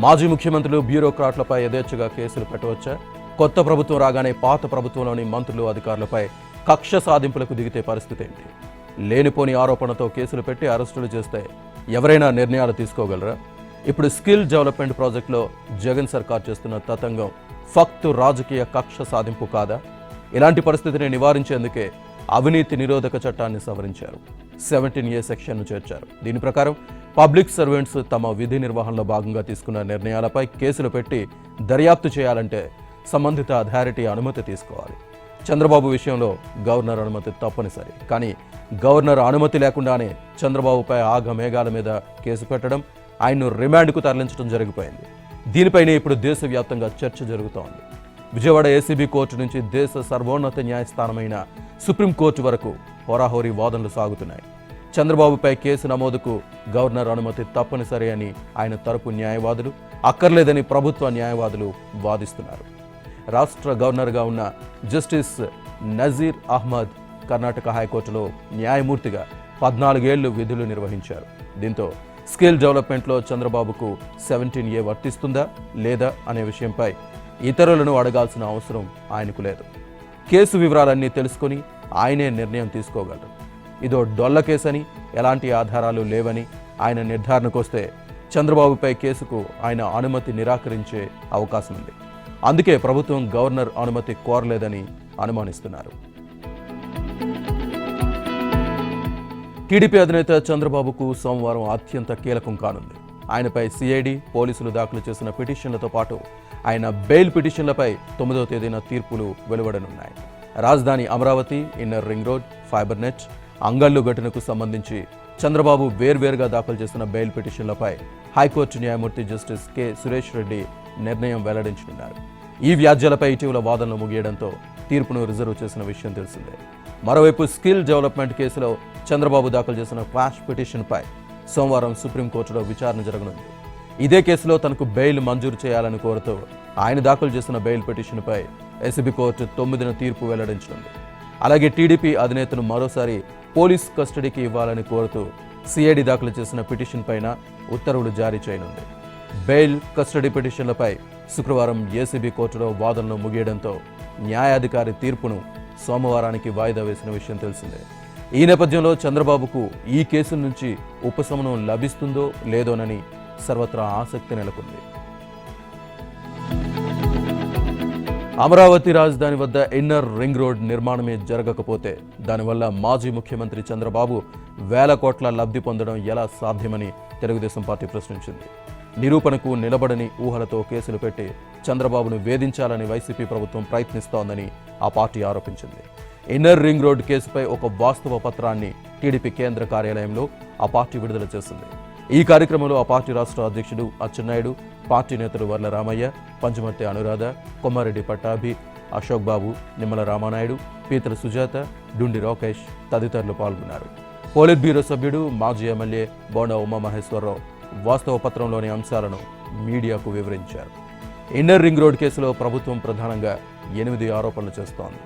మాజీ ముఖ్యమంత్రులు బ్యూరోక్రాట్లపై యథేచ్ఛగా కేసులు పెట్టవచ్చా? కొత్త ప్రభుత్వం రాగానే పాత ప్రభుత్వంలోని మంత్రులు అధికారులపై కక్ష సాధింపులకు దిగితే పరిస్థితి ఏంటి? లేనిపోని ఆరోపణతో కేసులు పెట్టి అరెస్టులు చేస్తే ఎవరైనా నిర్ణయాలు తీసుకోగలరా? ఇప్పుడు స్కిల్ డెవలప్మెంట్ ప్రాజెక్టులో జగన్ సర్కార్ చేస్తున్న తతంగం ఫక్తు రాజకీయ కక్ష సాధింపు కాదా? ఇలాంటి పరిస్థితిని నివారించేందుకే అవినీతి నిరోధక చట్టాన్ని సవరించారు. 17A సెక్షన్ను చేర్చారు. దీని ప్రకారం పబ్లిక్ సర్వెంట్స్ తమ విధి నిర్వహణలో భాగంగా తీసుకున్న నిర్ణయాలపై కేసులు పెట్టి దర్యాప్తు చేయాలంటే సంబంధిత అథారిటీ అనుమతి తీసుకోవాలి. చంద్రబాబు విషయంలో గవర్నర్ అనుమతి తప్పనిసరి. కానీ గవర్నర్ అనుమతి లేకుండానే చంద్రబాబుపై ఆగమేఘాల మీద కేసు పెట్టడం, ఆయన్ను రిమాండ్కు తరలించడం జరిగిపోయింది. దీనిపైనే ఇప్పుడు దేశవ్యాప్తంగా చర్చ జరుగుతోంది. విజయవాడ ఏసీబీ కోర్టు నుంచి దేశ సర్వోన్నత న్యాయస్థానమైన సుప్రీంకోర్టు వరకు హోరాహోరీ వాదనలు సాగుతున్నాయి. చంద్రబాబుపై కేసు నమోదుకు గవర్నర్ అనుమతి తప్పనిసరి అని ఆయన తరపు న్యాయవాదులు, అక్కర్లేదని ప్రభుత్వ న్యాయవాదులు వాదిస్తున్నారు. రాష్ట్ర గవర్నర్గా ఉన్న జస్టిస్ నజీర్ అహ్మద్ కర్ణాటక హైకోర్టులో న్యాయమూర్తిగా 14 ఏళ్లు విధులు నిర్వహించారు. దీంతో స్కిల్ డెవలప్మెంట్లో చంద్రబాబుకు 17A వర్తిస్తుందా లేదా అనే విషయంపై ఇతరులను అడగాల్సిన అవసరం ఆయనకు లేదు. కేసు వివరాలన్నీ తెలుసుకొని ఆయనే నిర్ణయం తీసుకోగలరు. ఇదో డొల్ల కేసని, ఎలాంటి ఆధారాలు లేవని ఆయన నిర్ధారణకొస్తే చంద్రబాబుపై కేసుకు ఆయన అనుమతి నిరాకరించే అవకాశం ఉంది. అందుకే ప్రభుత్వం గవర్నర్ అనుమతి కోరలేదని అనుమానిస్తున్నారు. టీడీపీ అధినేత చంద్రబాబుకు సోమవారం అత్యంత కీలకం కానుంది. ఆయనపై సిఐడి పోలీసులు దాఖలు చేసిన పిటిషన్లతో పాటు ఆయన బెయిల్ పిటిషన్లపై 9వ తేదీన తీర్పులు వెలువడనున్నాయి. రాజధాని Amaravati, inner ring road, fiber net, Angallu ఘటనకు సంబంధించి చంద్రబాబు వేర్వేరుగా దాఖలు చేసిన బెయిల్ పిటిషన్లపై హైకోర్టు న్యాయమూర్తి జస్టిస్ కె సురేష్ రెడ్డి నిర్ణయం వెల్లడించనున్నారు. ఈ వ్యాజ్యాలపై ఇటీవల వాదనలు ముగియడంతో తీర్పును రిజర్వ్ చేసిన విషయం తెలిసిందే. మరోవైపు స్కిల్ డెవలప్మెంట్ కేసులో చంద్రబాబు దాఖలు చేసిన క్వాష్ పిటిషన్పై సోమవారం సుప్రీంకోర్టులో విచారణ జరగనుంది. ఇదే కేసులో తనకు బెయిల్ మంజూరు చేయాలని కోరుతూ ఆయన దాఖలు చేసిన బెయిల్ పిటిషన్పై ఏసీబీ కోర్టు 9న తీర్పు వెల్లడించనుంది. అలాగే టీడీపీ అధినేతను మరోసారి పోలీస్ కస్టడీకి ఇవ్వాలని కోరుతూ సిఐడి దాఖలు చేసిన పిటిషన్ పైన ఉత్తర్వులు జారీ చేయనుంది. బెయిల్, కస్టడీ పిటిషన్లపై శుక్రవారం ఏసీబీ కోర్టులో వాదనలు ముగియడంతో న్యాయాధికారి తీర్పును సోమవారానికి వాయిదా వేసిన విషయం తెలిసిందే. ఈ నేపథ్యంలో చంద్రబాబుకు ఈ కేసుల నుంచి ఉపశమనం లభిస్తుందో లేదోనని సర్వత్రా ఆసక్తి నెలకొంది. అమరావతి రాజధాని వద్ద ఇన్నర్ రింగ్ రోడ్ నిర్మాణమే జరగకపోతే దానివల్ల మాజీ ముఖ్యమంత్రి చంద్రబాబు వేల కోట్ల లబ్ధి పొందడం ఎలా సాధ్యమని తెలుగుదేశం పార్టీ ప్రశ్నించింది. నిరూపణకు నిలబడని ఊహలతో కేసులు పెట్టి చంద్రబాబును వేధించాలని వైసీపీ ప్రభుత్వం ప్రయత్నిస్తోందని ఆ పార్టీ ఆరోపించింది. ఇన్నర్ రింగ్ రోడ్ కేసుపై ఒక వాస్తవ పత్రాన్ని టీడీపీ కేంద్ర కార్యాలయంలో ఆ పార్టీ విడుదల చేసింది. ఈ కార్యక్రమంలో ఆ పార్టీ రాష్ట్ర అధ్యక్షుడు అచ్చెన్నాయుడు, పార్టీ నేతలు వర్ల రామయ్య, పంచమర్తి అనురాధ, కొమ్మారెడ్డి పట్టాభి, అశోక్ బాబు, నిమ్మల రామానాయుడు, పీతల సుజాత, డుండి రాకేష్ తదితరులు పాల్గొన్నారు. పోలిట్ బ్యూరో సభ్యుడు, మాజీ ఎమ్మెల్యే బోండా ఉమామహేశ్వరరావు వాస్తవ పత్రంలోని అంశాలను మీడియాకు వివరించారు. ఇన్నర్ రింగ్ రోడ్ కేసులో ప్రభుత్వం ప్రధానంగా 8 ఆరోపణలు చేస్తోంది.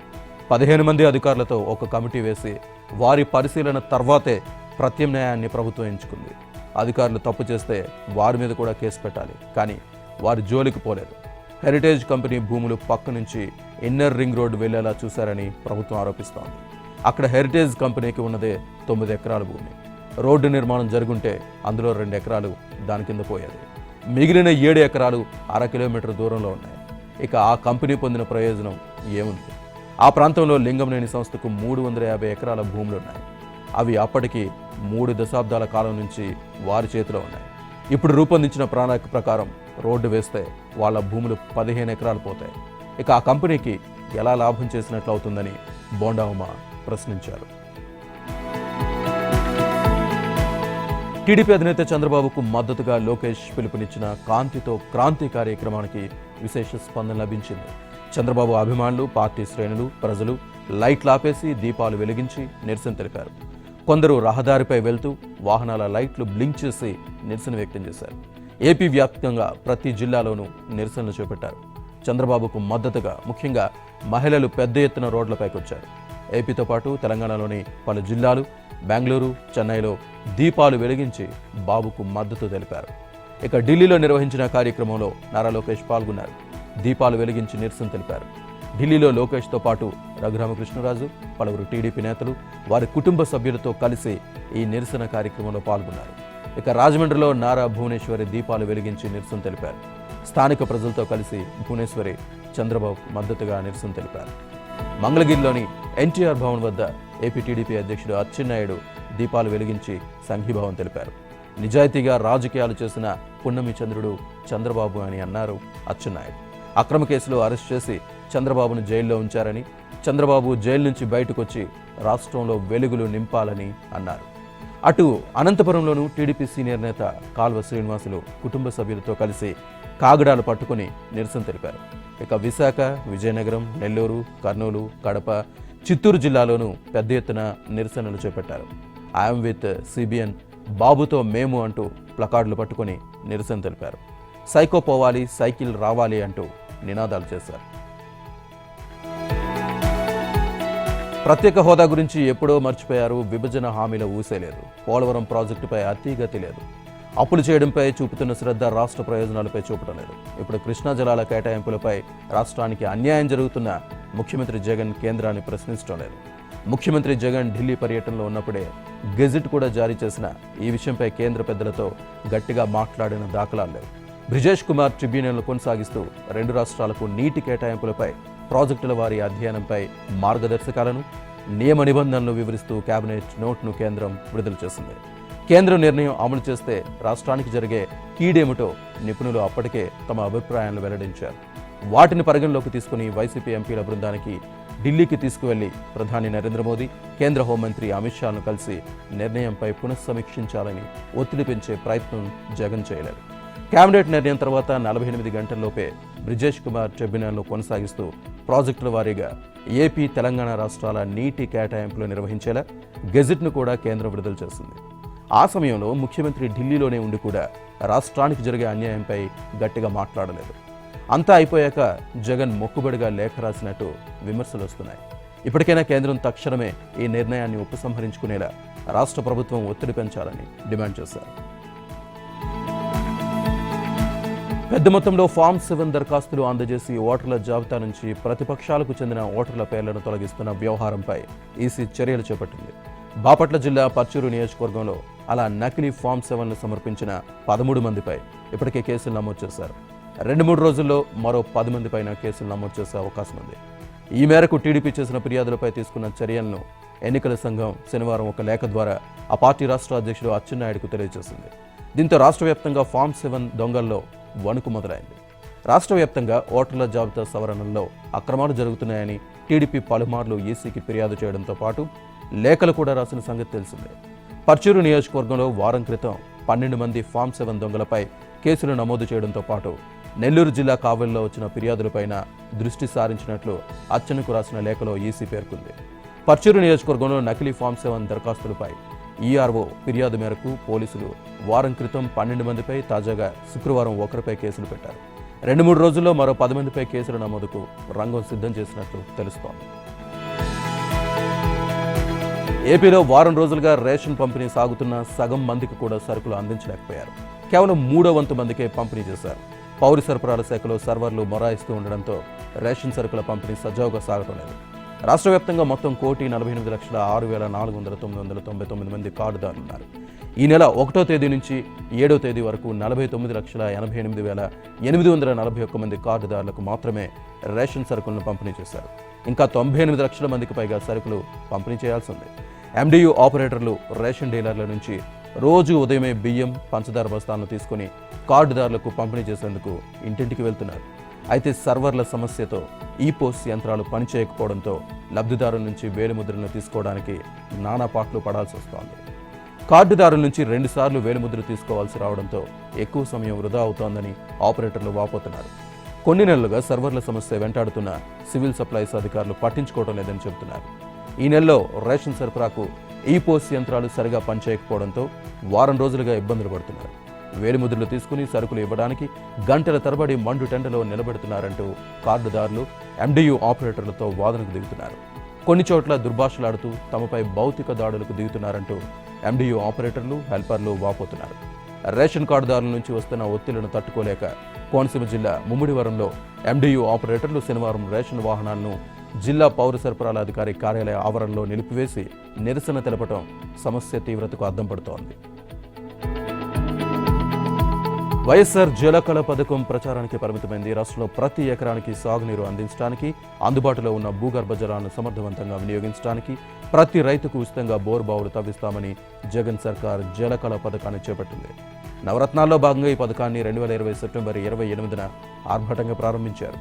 15 మంది అధికారులతో ఒక కమిటీ వేసి వారి పరిశీలన తర్వాతే ప్రత్యామ్నాయాన్ని ప్రభుత్వం ఎంచుకుంది. అధికారులు తప్పు చేస్తే వారి మీద కూడా కేసు పెట్టాలి, కానీ వారి జోలికి పోలేదు. హెరిటేజ్ కంపెనీ భూములు పక్క నుంచి ఇన్నర్ రింగ్ రోడ్ వెళ్లేలా చూశారని ప్రభుత్వం ఆరోపిస్తోంది. అక్కడ హెరిటేజ్ కంపెనీకి ఉన్నదే 9 ఎకరాల భూమి. రోడ్డు నిర్మాణం జరుగుంటే అందులో 2 ఎకరాలు దాని కింద పోయేది. మిగిలిన 7 ఎకరాలు 1/2 కిలోమీటర్ దూరంలో ఉన్నాయి. ఇక ఆ కంపెనీ పొందిన ప్రయోజనం ఏముంది? ఆ ప్రాంతంలో లింగంనేని సంస్థకు 350 ఎకరాల భూములున్నాయి. అవి అప్పటికి 3 దశాబ్దాల కాలం నుంచి వారి చేతిలో ఉన్నాయి. ఇప్పుడు రూపొందించిన ప్రణాళిక ప్రకారం రోడ్డు వేస్తే వాళ్ళ భూములు 15 ఎకరాలు పోతాయి. ఇక ఆ కంపెనీకి ఎలా లాభం చేసినట్లు అవుతుందని బోండా ఉమా ప్రశ్నించారు. టీడీపీ అధినేత చంద్రబాబుకు మద్దతుగా లోకేష్ పిలుపునిచ్చిన కాంతితో క్రాంతి కార్యక్రమానికి విశేష స్పందన లభించింది. చంద్రబాబు అభిమానులు, పార్టీ శ్రేణులు, ప్రజలు లైట్లు ఆపేసి దీపాలు వెలిగించి నిరసన తెలిపారు. కొందరు రహదారిపై వెళ్తూ వాహనాల లైట్లు బ్లింక్ చేసి నిరసన వ్యక్తం చేశారు. ఏపీ వ్యాప్తంగా ప్రతి జిల్లాలోనూ నిరసనలు చేపట్టారు. చంద్రబాబుకు మద్దతుగా ముఖ్యంగా మహిళలు పెద్ద ఎత్తున రోడ్లపైకి వచ్చారు. ఏపీతో పాటు తెలంగాణలోని పలు జిల్లాలు, బెంగళూరు, చెన్నైలో దీపాలు వెలిగించి బాబుకు మద్దతు తెలిపారు. ఇక ఢిల్లీలో నిర్వహించిన కార్యక్రమంలో నారా లోకేష్ పాల్గొన్నారు. దీపాలు వెలిగించి నిరసన తెలిపారు. ఢిల్లీలో లోకేష్తో పాటు రఘురామకృష్ణరాజు, పలువురు టీడీపీ నేతలు వారి కుటుంబ సభ్యులతో కలిసి ఈ నిరసన కార్యక్రమంలో పాల్గొన్నారు. ఇక రాజమండ్రిలో నారా భువనేశ్వరి దీపాలు వెలిగించి నిరసన తెలిపారు. స్థానిక ప్రజలతో కలిసి భువనేశ్వరి చంద్రబాబు మద్దతుగా నిరసన తెలిపారు. మంగళగిరిలోని ఎన్టీఆర్ భవన్ వద్ద ఏపీ టీడీపీ అధ్యక్షుడు అచ్చెన్నాయుడు దీపాలు వెలిగించి సంఘీభావం తెలిపారు. నిజాయితీగా రాజకీయాలు చేసిన పున్నమి చంద్రుడు చంద్రబాబు అని అన్నారు అచ్చెన్నాయుడు. అక్రమ కేసులో అరెస్ట్ చేసి చంద్రబాబును జైల్లో ఉంచారని, చంద్రబాబు జైలు నుంచి బయటకు వచ్చి రాష్ట్రంలో వెలుగులు నింపాలని అన్నారు. అటు అనంతపురంలోనూ టీడీపీ సీనియర్ నేత కాల్వ శ్రీనివాసులు కుటుంబ సభ్యులతో కలిసి కాగడాలు పట్టుకుని నిరసన తెలిపారు. ఇక విశాఖ, విజయనగరం, నెల్లూరు, కర్నూలు, కడప, చిత్తూరు జిల్లాలోనూ పెద్ద ఎత్తున నిరసనలు చేపట్టారు. ఐఎమ్ విత్ సిబిఎన్, బాబుతో మేము అంటూ ప్లకార్డులు పట్టుకుని నిరసన తెలిపారు. సైకో పోవాలి, సైకిల్ రావాలి అంటూ నినాదాలు చేశారు. ప్రత్యేక హోదా గురించి ఎప్పుడో మర్చిపోయారు. విభజన హామీల ఊసేలేదు. పోలవరం ప్రాజెక్టుపై అతీగతి లేదు. అప్పులు చేయడంపై చూపుతున్న శ్రద్ధ రాష్ట్ర ప్రయోజనాలపై చూపడం లేదు. ఇప్పుడు కృష్ణా జలాల కేటాయింపులపై రాష్ట్రానికి అన్యాయం జరుగుతున్న ముఖ్యమంత్రి జగన్ కేంద్రాన్ని ప్రశ్నించడం లేదు. ముఖ్యమంత్రి జగన్ ఢిల్లీ పర్యటనలో ఉన్నప్పుడే గెజిట్ కూడా జారీ చేసిన ఈ విషయంపై కేంద్ర పెద్దలతో గట్టిగా మాట్లాడిన దాఖలాలు లేవు. బ్రిజేష్ కుమార్ ట్రిబ్యునల్ను కొనసాగిస్తూ రెండు రాష్ట్రాలకు నీటి కేటాయింపులపై ప్రాజెక్టుల వారి అధ్యయనంపై మార్గదర్శకాలను, నియమ నిబంధనలు వివరిస్తూ కేబినెట్ నోట్ను కేంద్రం విడుదల చేసింది. కేంద్రం నిర్ణయం అమలు చేస్తే రాష్ట్రానికి జరిగే కీడేమిటో నిపుణులు అప్పటికే తమ అభిప్రాయాలను వెల్లడించారు. వాటిని పరిగణలోకి తీసుకుని వైసీపీ ఎంపీల బృందానికి ఢిల్లీకి తీసుకువెళ్లి ప్రధాని నరేంద్ర మోదీ, కేంద్ర హోంమంత్రి అమిత్ షాను కలిసి నిర్ణయంపై పునఃసమీక్షించాలని ఒత్తిడి పెంచే ప్రయత్నం జగన్ చేయలేదు. కేబినెట్ నిర్ణయం తర్వాత 48 గంటల్లోపే బ్రిజేష్ కుమార్ ట్రిబ్యునల్ను కొనసాగిస్తూ ప్రాజెక్టుల వారీగా ఏపీ, తెలంగాణ రాష్ట్రాల నీటి కేటాయింపులు నిర్వహించేలా గెజిట్ను కూడా కేంద్రం విడుదల చేసింది. ఆ సమయంలో ముఖ్యమంత్రి ఢిల్లీలోనే ఉండి కూడా రాష్ట్రానికి జరిగే అన్యాయంపై గట్టిగా మాట్లాడలేదు. అంతా అయిపోయాక జగన్ మొక్కుబడిగా లేఖ రాసినట్టు విమర్శలు వస్తున్నాయి. ఇప్పటికైనా కేంద్రం తక్షణమే ఈ నిర్ణయాన్ని ఉపసంహరించుకునేలా రాష్ట్ర ప్రభుత్వం ఒత్తిడి పెంచాలని డిమాండ్ చేశారు. పెద్ద మొత్తంలో ఫామ్ 7 దరఖాస్తులు అందజేసి ఓటర్ల జాబితా నుంచి ప్రతిపక్షాలకు చెందిన ఓటర్ల పేర్లను తొలగిస్తున్న వ్యవహారంపై ఈసీ చర్యలు చేపట్టింది. బాపట్ల జిల్లా పర్చూరు నియోజకవర్గంలో అలా నకిలీ ఫామ్ 7లు సమర్పించిన 13 మందిపై ఇప్పటికే కేసులు నమోదు చేశారు. 2-3 రోజుల్లో మరో 10 మంది పైన కేసులు నమోదు చేసే అవకాశం ఉంది. ఈ మేరకు టీడీపీ చేసిన ఫిర్యాదులపై తీసుకున్న చర్యలను ఎన్నికల సంఘం శనివారం ఒక లేఖ ద్వారా ఆ పార్టీ రాష్ట్ర అధ్యక్షుడు అచ్చెన్నాయుడుకు తెలియజేసింది. దీంతో రాష్ట్ర వ్యాప్తంగా ఫామ్ 7 దొంగల్లో వణుకు మొదలైంది. రాష్ట్ర వ్యాప్తంగా ఓటర్ల జాబితా సవరణల్లో అక్రమాలు జరుగుతున్నాయని టీడీపీ పలుమార్లు ఈసీకి ఫిర్యాదు చేయడంతో పాటు లేఖలు కూడా రాసిన సంగతి తెలిసిందే. పర్చూరు నియోజకవర్గంలో వారం క్రితం 12 మంది ఫామ్ 7 దొంగలపై కేసులు నమోదు చేయడంతో పాటు నెల్లూరు జిల్లా కావలిలో వచ్చిన ఫిర్యాదులపైన దృష్టి సారించినట్లు అచ్చెన్నకు రాసిన లేఖలో ఈసీ పేర్కొంది. పర్చూరు నియోజకవర్గంలో నకిలీ ఫామ్ 7 దరఖాస్తులపై ఈఆర్ఓ ఫిర్యాదు మేరకు పోలీసులు వారం క్రితం 12 మందిపై, తాజాగా శుక్రవారం ఒకరిపై కేసులు పెట్టారు. 2-3 రోజుల్లో మరో 10 మందిపై కేసుల నమోదుకు రంగం సిద్ధం చేసినట్లు తెలుస్తోంది. ఏపీలో వారం రోజులుగా రేషన్ పంపిణీ సాగుతున్న సగం మందికి కూడా సరుకులు అందించలేకపోయారు. కేవలం 3వ వంతు మందికే పంపిణీ చేశారు. పౌర సరఫరాల శాఖలో సర్వర్లు మొరాయిస్తూ ఉండడంతో రేషన్ సరుకుల పంపిణీ సజావుగా సాగటం లేదు. రాష్ట్ర వ్యాప్తంగా మొత్తం 1,48,06,499 మంది కార్డుదారులున్నారు. ఈ నెల 1వ తేదీ నుంచి 7వ తేదీ వరకు 49,88,841 మంది కార్డుదారులకు మాత్రమే రేషన్ సరుకులను పంపిణీ చేశారు. ఇంకా 98 లక్షల మందికి పైగా సరుకులు పంపిణీ చేయాల్సి ఉంది. ఎండియు ఆపరేటర్లు రేషన్ డీలర్ల నుంచి రోజు ఉదయమే బియ్యం, పంచదార బస్తాలను తీసుకుని కార్డుదారులకు పంపిణీ చేసేందుకు ఇంటింటికి వెళ్తున్నారు. అయితే సర్వర్ల సమస్యతో ఈపోస్ యంత్రాలు పనిచేయకపోవడంతో లబ్ధిదారుల నుంచి వేలిముద్రలను తీసుకోవడానికి నానా పాట్లు పడాల్సి వస్తోంది. కార్డుదారుల నుంచి 2 సార్లు వేలిముద్ర తీసుకోవాల్సి రావడంతో ఎక్కువ సమయం వృధా అవుతోందని ఆపరేటర్లు వాపోతున్నారు. కొన్ని నెలలుగా సర్వర్ల సమస్య వెంటాడుతున్న సివిల్ సప్లైస్ అధికారులు పట్టించుకోవడం లేదని చెబుతున్నారు. ఈ నెలలో రేషన్ సరఫరాకు ఈపోస్ యంత్రాలు సరిగా పనిచేయకపోవడంతో వారం రోజులుగా ఇబ్బందులు పడుతున్నారు. వేలిముద్రలు తీసుకుని సరుకులు ఇవ్వడానికి గంటల తరబడి మండు టెండలో నిలబెడుతున్నారంటూ కార్డుదారులు ఎండియు ఆపరేటర్లతో వాదనకు దిగుతున్నారు. కొన్ని చోట్ల దుర్భాషలాడుతూ తమపై భౌతిక దాడులకు దిగుతున్నారంటూ ఎండియు ఆపరేటర్లు, హెల్పర్లు వాపోతున్నారు. రేషన్ కార్డుదారుల నుంచి వస్తున్న ఒత్తిళ్లను తట్టుకోలేక కోనసీమ జిల్లా ముమ్మిడివరంలో ఎండియు ఆపరేటర్లు శనివారం రేషన్ వాహనాలను జిల్లా పౌర సరఫరాల అధికారి కార్యాలయ ఆవరణలో నిలిపివేసి నిరసన తెలపడం సమస్య తీవ్రతకు అద్దం పడుతోంది. వైఎస్ఆర్ జలకళ పథకం ప్రచారానికి పరిమితమైంది. రాష్ట్రంలో ప్రతి ఎకరానికి సాగునీరు అందించడానికి, అందుబాటులో ఉన్న భూగర్భ జలాలను సమర్థవంతంగా వినియోగించడానికి ప్రతి రైతుకు ఉచితంగా బోర్బావులు తవ్విస్తామని జగన్ సర్కార్ జలకళ పథకాన్ని చేపట్టింది. నవరత్నాల్లో భాగంగా ఈ పథకాన్ని 2020 సెప్టెంబర్ 28న ఆర్భాటంగా ప్రారంభించారు.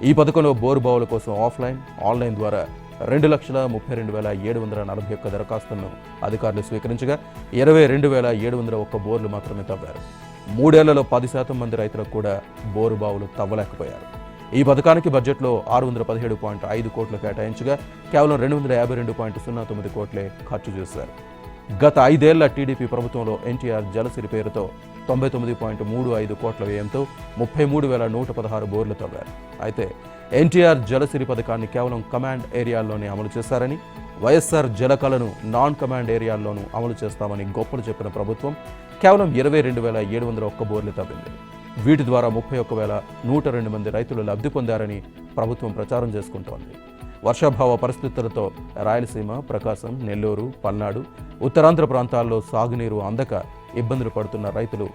ఈ పథకంలో బోర్బావుల కోసం ఆఫ్లైన్, ఆన్లైన్ ద్వారా 2,32,741 దరఖాస్తులను అధికారులు స్వీకరించగా 22,701 బోర్లు మాత్రమే తవ్వారు. 3 ఏళ్లలో 10% మంది రైతులకు కూడా బోరు బావులు తవ్వలేకపోయారు. ఈ పథకానికి బడ్జెట్లో 617.5 కోట్లు కేటాయించగా కేవలం 252.09 కోట్లే ఖర్చు చేశారు. గత 5 ఏళ్ల టీడీపీ ప్రభుత్వంలో ఎన్టీఆర్ జలసిరి పేరుతో 99.35 కోట్ల వ్యయంతో 33,116 బోర్లు తవ్వారు. అయితే ఎన్టీఆర్ జలసిరి పథకాన్ని కేవలం కమాండ్ ఏరియాల్లోనే అమలు చేశారని, వైఎస్ఆర్ జలకళను నాన్ కమాండ్ ఏరియాల్లోనూ అమలు చేస్తామని గొప్పలు చెప్పిన ప్రభుత్వం కేవలం 22,701 బోర్లు తవ్వింది. వీటి ద్వారా 31,102 మంది రైతులు లబ్ధి పొందారని ప్రభుత్వం ప్రచారం చేసుకుంటోంది. వర్షాభావ పరిస్థితులతో రాయలసీమ, ప్రకాశం, నెల్లూరు, పల్నాడు, ఉత్తరాంధ్ర ప్రాంతాల్లో సాగునీరు అందక ఇబ్బందులు పడుతున్న రైతులు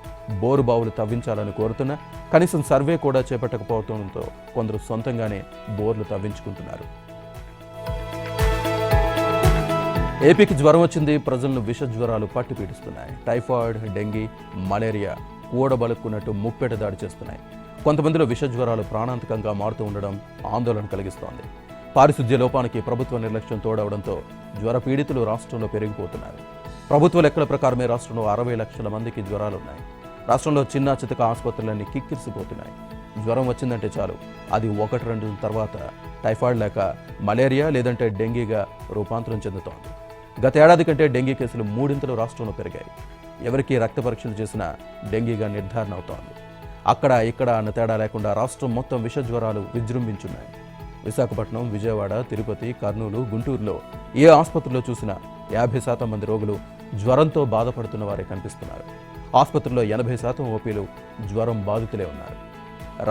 బోరు బావులు తవ్వించాలని కోరుతున్నా కనీసం సర్వే కూడా చేపట్టకపోవడంతో కొందరు సొంతంగానే బోర్లు తవ్వించుకుంటున్నారు. ఏపీకి జ్వరం వచ్చింది. ప్రజలను విష జ్వరాలు పట్టి పీడిస్తున్నాయి. టైఫాయిడ్, డెంగీ, మలేరియా కూడబలుక్కున్నట్టు ముప్పెట దాడి చేస్తున్నాయి. కొంతమందిలో విష జ్వరాలు ప్రాణాంతకంగా మారుతూ ఉండడం ఆందోళన కలిగిస్తోంది. పారిశుద్ధ్య లోపానికి ప్రభుత్వ నిర్లక్ష్యం తోడవడంతో జ్వర పీడితులు రాష్ట్రంలో పెరిగిపోతున్నారు. ప్రభుత్వ లెక్కల ప్రకారమే రాష్ట్రంలో 60 లక్షల మందికి జ్వరాలున్నాయి. రాష్ట్రంలో చిన్న చితక ఆసుపత్రులన్నీ కిక్కిరిసిపోతున్నాయి. జ్వరం వచ్చిందంటే చాలు అది 1-2 తర్వాత టైఫాయిడ్ లేక మలేరియా లేదంటే డెంగీగా రూపాంతరం చెందుతోంది. గత ఏడాది కంటే డెంగీ కేసులు 3 రాష్ట్రంలో పెరిగాయి. ఎవరికి రక్త పరీక్షలు చేసినా డెంగీగా నిర్ధారణ అవుతోంది. అక్కడ ఇక్కడ అన్న తేడా లేకుండా రాష్ట్రం మొత్తం విష జ్వరాలు విజృంభించున్నాయి. విశాఖపట్నం, విజయవాడ, తిరుపతి, కర్నూలు, గుంటూరులో ఏ ఆసుపత్రిలో చూసినా 50% మంది రోగులు జ్వరంతో బాధపడుతున్న వారే కనిపిస్తున్నారు. ఆసుపత్రిలో 80% ఓపీలు జ్వరం బాధితులే ఉన్నారు.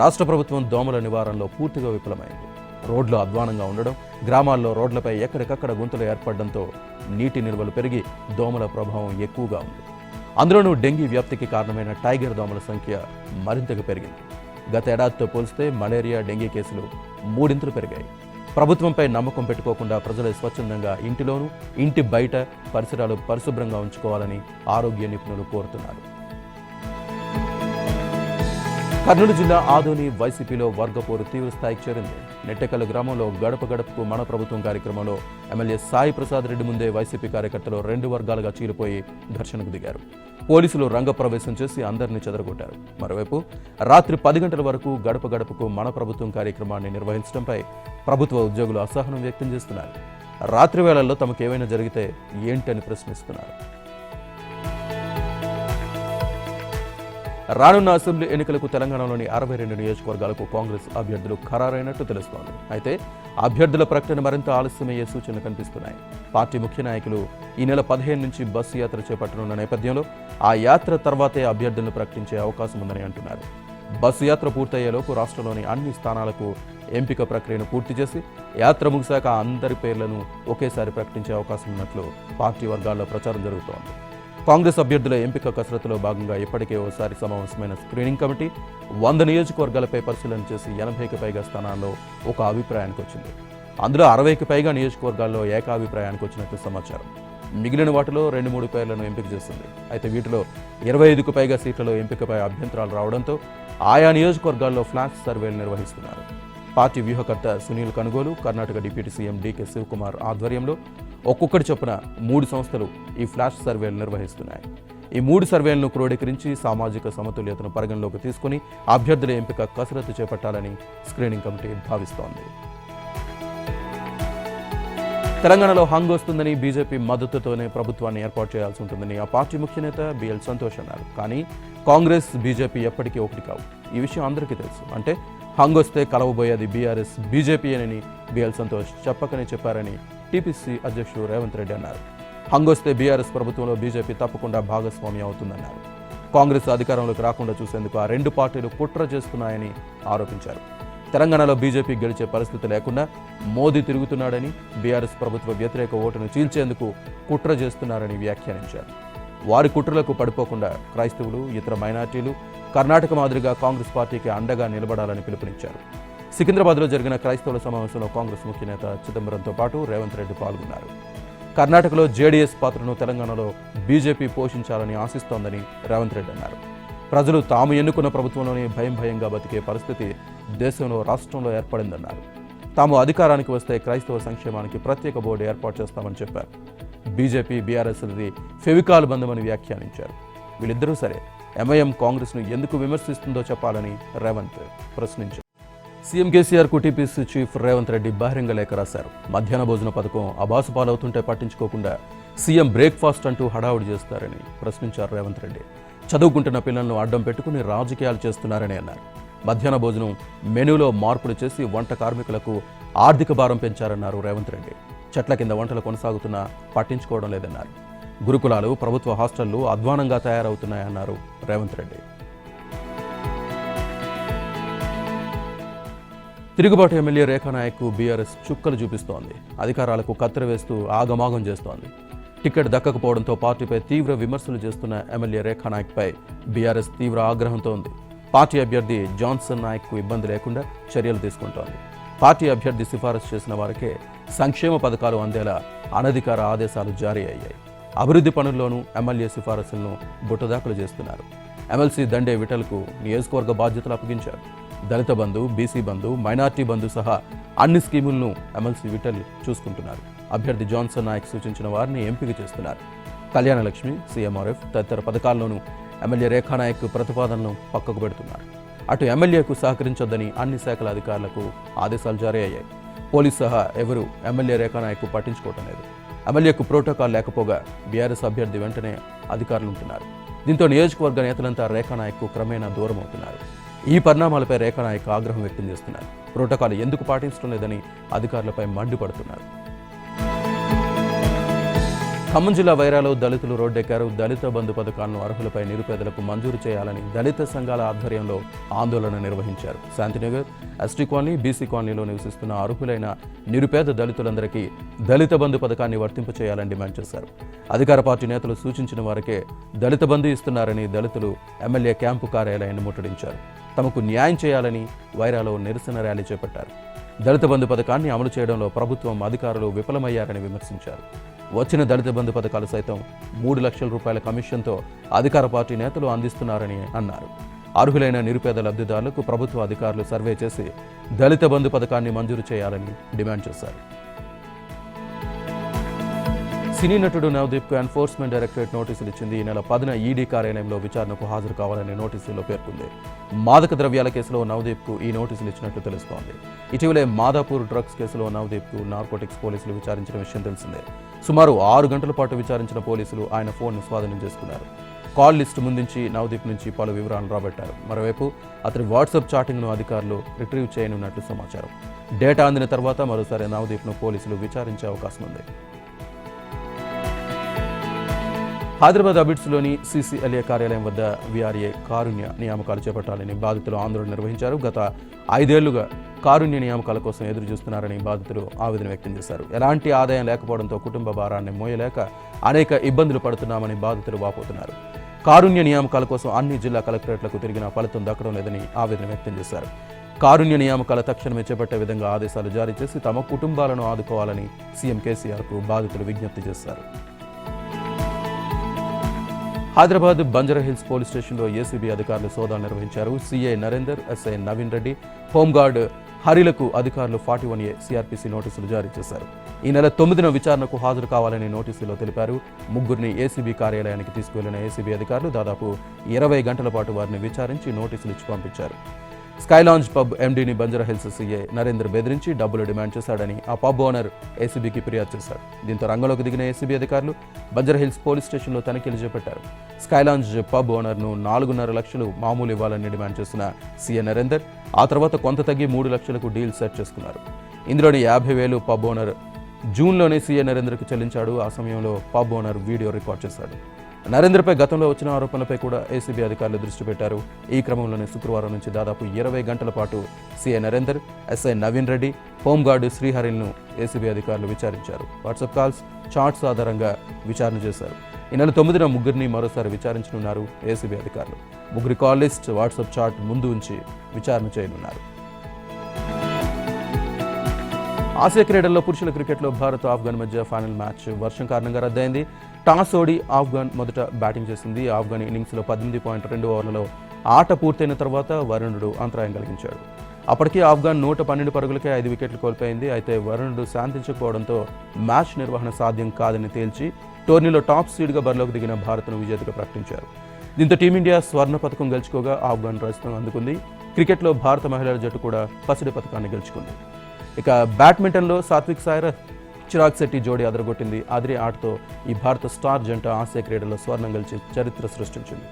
రాష్ట్ర ప్రభుత్వం దోమల నివారణలో పూర్తిగా విఫలమైంది. రోడ్లు అధ్వానంగా ఉండడం, గ్రామాల్లో రోడ్లపై ఎక్కడికక్కడ గుంతలు ఏర్పడడంతో నీటి నిల్వలు పెరిగి దోమల ప్రభావం ఎక్కువగా ఉంది. అందులోనూ డెంగీ వ్యాప్తికి కారణమైన టైగర్ దోమల సంఖ్య మరింతగా పెరిగింది. గత ఏడాదితో పోలిస్తే మలేరియా, డెంగీ కేసులు 3 పెరిగాయి. ప్రభుత్వంపై నమ్మకం పెట్టుకోకుండా ప్రజలు స్వచ్ఛందంగా ఇంటిలోనూ, ఇంటి బయట పరిసరాలు పరిశుభ్రంగా ఉంచుకోవాలని ఆరోగ్య నిపుణులు కోరుతున్నారు. కర్నూలు జిల్లా ఆదోని వైసీపీలో వర్గపోరు తీవ్ర స్థాయికి చేరింది. నెట్టెకల్ గ్రామంలో గడప గడపకు మన ప్రభుత్వం కార్యక్రమంలో ఎమ్మెల్యే సాయి ప్రసాద్ రెడ్డి ముందే వైసీపీ కార్యకర్తలు 2 వర్గాలుగా చీలిపోయి ఘర్షణకు దిగారు. పోలీసులు రంగప్రవేశం చేసి అందరినీ చెదరగొట్టారు. మరోవైపు రాత్రి 10 గంటల వరకు గడప గడపకు మన ప్రభుత్వం కార్యక్రమాన్ని నిర్వహించడంపై ప్రభుత్వ ఉద్యోగులు అసహనం వ్యక్తం చేస్తున్నారు. రాత్రి వేళల్లో తమకేమైనా జరిగితే ఏంటని ప్రశ్నిస్తున్నారు. రానున్న అసెంబ్లీ ఎన్నికలకు తెలంగాణలోని 62 నియోజకవర్గాలకు కాంగ్రెస్ అభ్యర్థులు ఖరారైనట్టు తెలుస్తోంది. అయితే అభ్యర్థుల ప్రకటన మరింత ఆలస్యమయ్యే సూచనలు కనిపిస్తున్నాయి. పార్టీ ముఖ్య నాయకులు ఈ నెల 15 నుంచి బస్సు యాత్ర చేపట్టనున్న నేపథ్యంలో ఆ యాత్ర తర్వాతే అభ్యర్థులను ప్రకటించే అవకాశం ఉందని అంటున్నారు. బస్సు యాత్ర పూర్తయ్యేలోపు రాష్ట్రంలోని అన్ని స్థానాలకు ఎంపిక ప్రక్రియను పూర్తి చేసి యాత్ర ముగిశాక అందరి పేర్లను ఒకేసారి ప్రకటించే అవకాశం ఉన్నట్లు పార్టీ వర్గాల్లో ప్రచారం జరుగుతోంది. కాంగ్రెస్ అభ్యర్థుల ఎంపిక కసరత్తులో భాగంగా ఇప్పటికే ఓసారి సమావేశమైన స్క్రీనింగ్ కమిటీ 100 నియోజకవర్గాలపై పరిశీలన చేసి 80కి పైగా స్థానాల్లో ఒక అభిప్రాయానికి వచ్చింది. అందులో 60కి పైగా నియోజకవర్గాల్లో ఏకాభిప్రాయానికి వచ్చినట్లు సమాచారం. మిగిలిన వాటిలో 2-3 పేర్లను ఎంపిక చేసింది. అయితే వీటిలో 25కు పైగా సీట్లలో ఎంపికపై అభ్యంతరాలు రావడంతో ఆయా నియోజకవర్గాల్లో ఫ్లాష్ సర్వేలు నిర్వహిస్తున్నారు. పార్టీ వ్యూహకర్త Sunil Kanugolu, Karnataka deputy CM DK Shivakumar ఆధ్వర్యంలో ఒక్కొక్కటి చొప్పున 3 సంస్థలు ఈ ఫ్లాష్ సర్వేలు నిర్వహిస్తున్నాయి. ఈ 3 సర్వేలను క్రోడీకరించి సామాజిక సమతుల్యతను పరిగణలోకి తీసుకుని అభ్యర్థుల ఎంపిక కసరత్తు చేపట్టాలని స్క్రీనింగ్ కమిటీ భావిస్తోంది. తెలంగాణలో హంగ్ వస్తుందని, బీజేపీ మద్దతుతోనే ప్రభుత్వాన్ని ఏర్పాటు చేయాల్సి ఉంటుందని ఆ పార్టీ ముఖ్య నేత బిఎల్ సంతోష్ అన్నారు. కానీ కాంగ్రెస్, బీజేపీ ఎప్పటికీ ఒకటి కావు. ఈ విషయం అందరికీ తెలుసు. అంటే హంగ్ వస్తే కలవబోయేది బీఆర్ఎస్, బీజేపీ అని బిఎల్ సంతోష్ చెప్పకనే చెప్పారని టీపీసీ అధ్యక్షుడు రేవంత్ రెడ్డి అన్నారు. హంగ్ వస్తే బీఆర్ఎస్ ప్రభుత్వంలో బీజేపీ తప్పకుండా భాగస్వామ్యం అవుతుందన్నారు. కాంగ్రెస్ అధికారంలోకి రాకుండా చూసేందుకు ఆ రెండు పార్టీలు కుట్ర చేస్తున్నాయని ఆరోపించారు. తెలంగాణలో బీజేపీ గెలిచే పరిస్థితి లేకుండా మోదీ తిరుగుతున్నాడని, బీఆర్ఎస్ ప్రభుత్వ వ్యతిరేక ఓటును చీల్చేందుకు కుట్ర చేస్తున్నారని వ్యాఖ్యానించారు. వారి కుట్రలకు పడిపోకుండా క్రైస్తవులు, ఇతర మైనార్టీలు కర్ణాటక మాదిరిగా కాంగ్రెస్ పార్టీకి అండగా నిలబడాలని పిలుపునిచ్చారు. సికింద్రాబాద్లో జరిగిన క్రైస్తవుల సమావేశంలో కాంగ్రెస్ ముఖ్య నేత చిదంబరంతో పాటు రేవంత్ రెడ్డి పాల్గొన్నారు. కర్ణాటకలో జేడీఎస్ పాత్రను తెలంగాణలో బీజేపీ పోషించాలని ఆశిస్తోందని రేవంత్ రెడ్డి అన్నారు. ప్రజలు తాము ఎన్నుకున్న ప్రభుత్వంలోనే భయంగా బతికే పరిస్థితి దేశంలో, రాష్ట్రంలో ఏర్పడిందన్నారు. తాము అధికారానికి వస్తే క్రైస్తవ సంక్షేమానికి ప్రత్యేక బోర్డు ఏర్పాటు చేస్తామని చెప్పారు. బీజేపీ, బీఆర్ఎస్ది ఫెవికాల్ బంధమని వ్యాఖ్యానించారు. వీళ్ళిద్దరూ సరే, ఎంఐఎం కాంగ్రెస్ను ఎందుకు విమర్శిస్తుందో చెప్పాలని రేవంత్ ప్రశ్నించారు. సీఎం కేసీఆర్కు టీపీసీ చీఫ్ రేవంత్ రెడ్డి బహిరంగ లేఖ రాశారు. మధ్యాహ్న భోజన పథకం అబాసు పాలవుతుంటే పట్టించుకోకుండా సీఎం బ్రేక్ఫాస్ట్ అంటూ హడావుడి చేస్తారని ప్రశ్నించారు రేవంత్ రెడ్డి. చదువుకుంటున్న పిల్లలను అడ్డం పెట్టుకుని రాజకీయాలు చేస్తున్నారని అన్నారు. మధ్యాహ్న భోజనం మెనూలో మార్పులు చేసి వంట కార్మికులకు ఆర్థిక భారం పెంచారన్నారు రేవంత్ రెడ్డి. చెట్ల కింద వంటలు కొనసాగుతున్నా పట్టించుకోవడం లేదన్నారు. గురుకులాలు, ప్రభుత్వ హాస్టళ్లు అధ్వానంగా తయారవుతున్నాయన్నారు రేవంత్ రెడ్డి. తిరుగుబాటు ఎమ్మెల్యే రేఖానాయక్కు బీఆర్ఎస్ చుక్కలు చూపిస్తోంది. అధికారాలకు కత్తెర వేస్తూ ఆగమాగం చేస్తోంది. టికెట్ దక్కకపోవడంతో పార్టీపై తీవ్ర విమర్శలు చేస్తున్న ఎమ్మెల్యే రేఖానాయక్పై బీఆర్ఎస్ తీవ్ర ఆగ్రహంతో ఉంది. పార్టీ అభ్యర్థి జాన్సన్ నాయక్కు ఇబ్బంది లేకుండా చర్యలు తీసుకుంటోంది. పార్టీ అభ్యర్థి సిఫారసు చేసిన వారికే సంక్షేమ పథకాలు అందేలా అనధికార ఆదేశాలు జారీ అయ్యాయి. అభివృద్ధి పనుల్లోనూ ఎమ్మెల్యే సిఫారసులను బుట్టదాఖలు చేస్తున్నారు. ఎమ్మెల్సీ దండే విఠల్కు నియోజకవర్గ బాధ్యతలు అప్పగించారు. దళిత బంధు, బీసీ బంధు, మైనార్టీ బంధు సహా అన్ని స్కీములను ఎమ్మెల్సీ విఠల్ చూసుకుంటున్నారు. అభ్యర్థి జాన్సన్ నాయక్ సూచించిన వారిని ఎంపిక చేస్తున్నారు. కళ్యాణలక్ష్మి, సీఎంఆర్ఎఫ్ తదితర పథకాల్లోనూ ఎమ్మెల్యే రేఖానాయక్ ప్రతిపాదనలను పక్కకు పెడుతున్నారు. అటు ఎమ్మెల్యేకు సహకరించొద్దని అన్ని శాఖల అధికారులకు ఆదేశాలు జారీ అయ్యాయి. పోలీసు సహా ఎవరూ ఎమ్మెల్యే రేఖానాయక్కు పట్టించుకోవటం లేదు. ఎమ్మెల్యేకు ప్రోటోకాల్ లేకపోగా బీఆర్ఎస్ అభ్యర్థి వెంటనే అధికారులు ఉంటున్నారు. దీంతో నియోజకవర్గ నేతలంతా రేఖానాయక్కు క్రమేణా దూరం అవుతున్నారు. ఈ పరిణామాలపై రేఖానాయక్ ఆగ్రహం వ్యక్తం చేస్తున్నారు. ప్రోటోకాల్ ఎందుకు పాటించడం లేదని అధికారులపై మండిపడుతున్నారు. ఖమ్మం జిల్లా వైరాలో దళితులు రోడ్డెక్కారు. దళిత బంధు పథకాలను అర్హులపై నిరుపేదలకు మంజూరు చేయాలని దళిత సంఘాల ఆధ్వర్యంలో ఆందోళన నిర్వహించారు. శాంతినగర్, ఎస్టీ కాలనీ, బీసీ కాలనీలో నివసిస్తున్న అర్హులైన నిరుపేద దళితులందరికీ దళిత బంధు పథకాన్ని వర్తింపచేయాలని డిమాండ్ చేశారు. అధికార పార్టీ నేతలు సూచించిన వారికే దళిత బంధు ఇస్తున్నారని దళితులు ఎమ్మెల్యే క్యాంపు కార్యాలయాన్ని ముట్టడించారు. తమకు న్యాయం చేయాలని వైరాలో నిరసన ర్యాలీ చేపట్టారు. దళిత బంధు పథకాన్ని అమలు చేయడంలో ప్రభుత్వం, అధికారులు విఫలమయ్యారని విమర్శించారు. వచ్చిన దళిత బంధు పథకాలు సైతం 3 లక్షల రూపాయల కమిషన్తో అధికార పార్టీ నేతలు అందిస్తున్నారని అన్నారు. అర్హులైన నిరుపేద లబ్ధిదారులకు ప్రభుత్వ అధికారులు సర్వే చేసి దళిత బంధు పథకాన్ని మంజూరు చేయాలని డిమాండ్ చేశారు. సినీ నటుడు నవదీప్కు ఎన్ఫోర్స్మెంట్ డైరెక్టరేట్ నోటీసులు ఇచ్చింది. ఈ నెల 10న ఈడీ కార్యాలయంలో విచారణకు హాజరు కావాలని నోటీసుల్లో పేర్కొంది. మాదక ద్రవ్యాల కేసులో నవదీప్కు ఈ నోటీసులు ఇచ్చినట్లు తెలుస్తోంది. ఇటీవలే మాదాపూర్ డ్రగ్స్ కేసులో నవదీప్కు నార్కోటిక్స్ పోలీసులు విచారించిన విషయం తెలిసిందే. సుమారు 6 గంటల పాటు విచారించిన పోలీసులు ఆయన ఫోన్ను స్వాధీనం చేసుకున్నారు. కాల్ లిస్టు ముందుంచి నవదీప్ నుంచి పలు వివరాలను రాబట్టారు. మరోవైపు అతని వాట్సాప్ చాటింగ్ను అధికారులు రిట్రీవ్ చేయనున్నట్లు సమాచారం. డేటా అందిన తర్వాత మరోసారి నవదీప్ను పోలీసులు విచారించే అవకాశం ఉంది. హైదరాబాద్ అబిడ్స్లోని సీసీఎల్ఏ కార్యాలయం వద్ద వీఆర్ఏ కారుణ్య నియామకాలు చేపట్టాలని బాధితులు ఆందోళన నిర్వహించారు. గత 5 ఏళ్లుగా కారుణ్య నియామకాల కోసం ఎదురు చూస్తున్నారని బాధితులు ఆవేదన వ్యక్తం చేశారు. ఎలాంటి ఆదాయం లేకపోవడంతో కుటుంబ భారాన్ని మోయలేక అనేక ఇబ్బందులు పడుతున్నామని బాధితులు వాపోతున్నారు. కారుణ్య నియామకాల కోసం అన్ని జిల్లా కలెక్టరేట్లకు తిరిగిన ఫలితం దక్కడం లేదని ఆవేదన వ్యక్తం చేశారు. కారుణ్య నియామకాల తక్షణమే చేపట్టే విధంగా ఆదేశాలు జారీ చేసి తమ కుటుంబాలను ఆదుకోవాలని సీఎం కేసీఆర్కు బాధితులు విజ్ఞప్తి చేశారు. హైదరాబాద్ బంజారాహిల్స్ పోలీస్ స్టేషన్లో ఏసీబీ అధికారులు సోదాలు నిర్వహించారు. CI Narender, SI Naveen Reddy, home guard హరిలకు అధికారులు 41A సిఆర్పీసీ నోటీసులు జారీ చేశారు. ఈ నెల 9న విచారణకు హాజరు కావాలని నోటీసులో తెలిపారు. ముగ్గురిని ఏసీబీ కార్యాలయానికి తీసుకువెళ్లిన ఏసీబీ అధికారులు దాదాపు 20 గంటల పాటు వారిని విచారించి నోటీసులు ఇచ్చి పంపించారు. స్కైలాంజ్ పబ్ ఎండీని బంజారాహిల్స్ సీఐ నరేందర్ బెదిరించి డబ్బులు డిమాండ్ చేశాడని ఆ పబ్ ఓనర్ ఏసీబీకి ఫిర్యాదు చేశాడు. దీంతో రంగంలోకి దిగిన ఏసీబీ అధికారులు బంజారాహిల్స్ పోలీస్ స్టేషన్లో తనిఖీలు చేపట్టారు. స్కైలాంజ్ పబ్ ఓనర్ను 4.5 లక్షలు మామూలు ఇవ్వాలని డిమాండ్ చేసిన సీఐ నరేందర్ ఆ తర్వాత కొంత తగ్గి 3 లక్షలకు డీల్ సెట్ చేసుకున్నారు. ఇందులోని 50,000 పబ్ ఓనర్ జూన్లోనే సీఐ నరేందర్కి చెల్లించాడు. ఆ సమయంలో పబ్ ఓనర్ వీడియో రికార్డ్ చేశాడు. నరేంద్రపై గతంలో వచ్చిన ఆరోపణలపై కూడా ఏసీబీ అధికారులు దృష్టి పెట్టారు. ఈ క్రమంలోనే శుక్రవారం నుంచి దాదాపు 20 గంటల పాటు CI Narender, SI Naveen Reddy, home guard శ్రీహరిలను ఏసీబీ అధికారులు విచారించారు. వాట్సాప్ కాల్స్, చాట్స్ ఆధారంగా విచారణ చేశారు. ఈ నెల 9న ముగ్గురిని మరోసారి విచారించనున్నారు ఏసీబీ అధికారులు. ముగ్గురి కాల్ లిస్ట్, వాట్సాప్ చాట్ ముందు ఉంచి విచారణ చేయనున్నారు. ఆసియా క్రీడల్లో పురుషుల క్రికెట్లో భారత్, ఆఫ్ఘన్ మధ్య ఫైనల్ మ్యాచ్ వర్షం కారణంగా రద్దయింది. టాస్ ఓడి ఆఫ్ఘన్ మొదట బ్యాటింగ్ చేసింది. ఆఫ్ఘన్ ఇన్నింగ్స్లో 18.2 ఓవర్లలో ఆట పూర్తయిన తర్వాత వరుణుడు అంతరాయం కలిగించాడు. అప్పటికీ ఆఫ్ఘన్ 112 పరుగులకే 5 వికెట్లు కోల్పోయింది. అయితే వరుణుడు శాంతించకపోవడంతో మ్యాచ్ నిర్వహణ సాధ్యం కాదని తేల్చి టోర్నీలో టాప్ సీడ్గా బరిలోకి దిగిన భారత్ను విజేతగా ప్రకటించారు. దీంతో టీమిండియా స్వర్ణ పథకం గెలుచుకోగా ఆఫ్ఘన్ రజతం అందుకుంది. క్రికెట్లో భారత మహిళల జట్టు కూడా పసిడి పథకాన్ని గెలుచుకుంది. ఇక బ్యాడ్మింటన్లో సాత్విక్ సాయిరాజ్, చిరాగ్ శెట్టి జోడీ అదరగొట్టింది. అదిరే ఆటతో ఈ భారత స్టార్ జంట ఆసియా క్రీడల్లో స్వర్ణం గెలిచి చరిత్ర సృష్టించింది.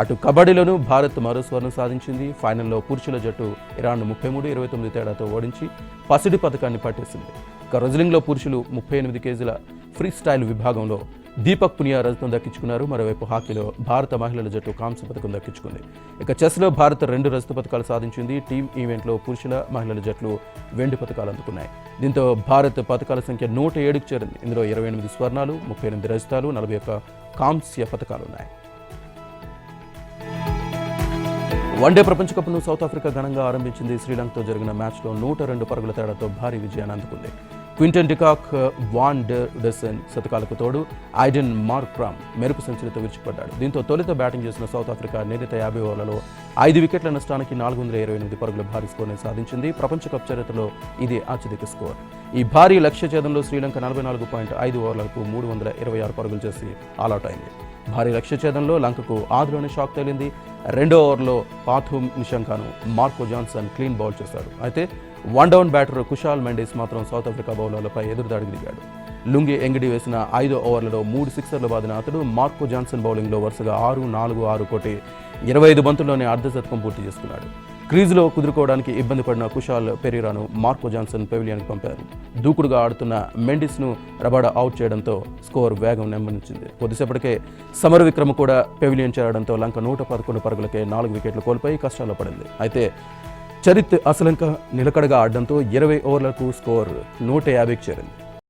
అటు కబడ్డీలోనూ భారత్ మరో స్వర్ణం సాధించింది. ఫైనల్లో పురుషుల జట్టు ఇరాన్ను 33-29 తేడాతో ఓడించి పసిడి పథకాన్ని పట్టేసింది. ఇక రెజ్లింగ్లో పురుషులు 38 కేజీల ఫ్రీ స్టైల్ విభాగంలో దీపక్ పునియా రజతం దక్కించుకున్నారు. మరోవైపు హాకీలో భారత మహిళల జట్టు కాంస్య పథకం దక్కించుకుంది. ఇక చెస్లో భారత్ 2 రజత పథకాలు సాధించింది. టీమ్ ఈవెంట్లో పురుషుల, మహిళల జట్లు వెండి పథకాలు అందుకున్నాయి. దీంతో భారత్ పథకాల సంఖ్య 107కు చేరింది. ఇందులో 28 స్వర్ణాలు, 38 రజతాలు, 41 కాంస్య పథకాలున్నాయి. వన్డే ప్రపంచ కప్ను సౌత్ ఆఫ్రికా ఘనంగా ఆరంభించింది. శ్రీలంకతో జరిగిన మ్యాచ్లో 102 పరుగుల తేడాతో భారీ విజయాన్ని అందుకుంది. Quinton de Kock, van der Dussen శతకాలకు తోడు ఐడెన్ మార్క్రామ్ మెరుపు సెంచరీతో విరుచుకుపడ్డాడు. దీంతో తొలుత బ్యాటింగ్ చేసిన సౌత్ ఆఫ్రికా నిర్ణీత 50 ఓవర్లలో 5 వికెట్ల నష్టానికి 428 పరుగుల భారీ స్కోర్ని సాధించింది. ప్రపంచ కప్ చరిత్రలో ఇది అత్యధిక స్కోర్. ఈ భారీ లక్ష్య ఛేదంలో శ్రీలంక 44.5 ఓవర్లకు 326 పరుగులు చేసి ఆల్అౌట్ అయింది. భారీ లక్ష్య ఛేదంలో లంకకు ఆదిలోనే షాక్ తగిలింది. రెండో ఓవర్లో పాథూమ్ నిషంకాను మార్కో జాన్సన్ క్లీన్ బౌల్ చేశాడు. అయితే one down batter Kushal Mendis మాత్రం సౌత్ ఆఫ్రికా బౌలర్లపై ఎదురుదాడికి దిగాడు. లుంగి ఎంగిడి వేసిన 5వ ఓవర్లలో 3 సిక్సర్లు బాదిన అతడు మార్కో జాన్సన్ బౌలింగ్లో వరుసగా 6-4-6 కొట్టి 25 బంతుల్లోనే అర్ధశతకం పూర్తి చేసుకున్నాడు. క్రీజులో కుదురుకోవడానికి ఇబ్బంది పడిన కుషాల్ పెరీరాను మార్కో జాన్సన్ పెవిలియన్కి పంపారు. దూకుడుగా ఆడుతున్న మెండిస్ను రబాడా అవుట్ చేయడంతో స్కోర్ వేగం నెమ్మదించింది. కొద్దిసేపటికే సమర్ విక్రమ్ కూడా పెవిలియన్ చేరడంతో లంక 111 పరుగులకే 4 వికెట్లు కోల్పోయి కష్టాల్లో పడింది. అయితే చరిత్ అసలంక నిలకడగా ఆడడంతో 20 ఓవర్లకు స్కోర్ 150కి చేరింది.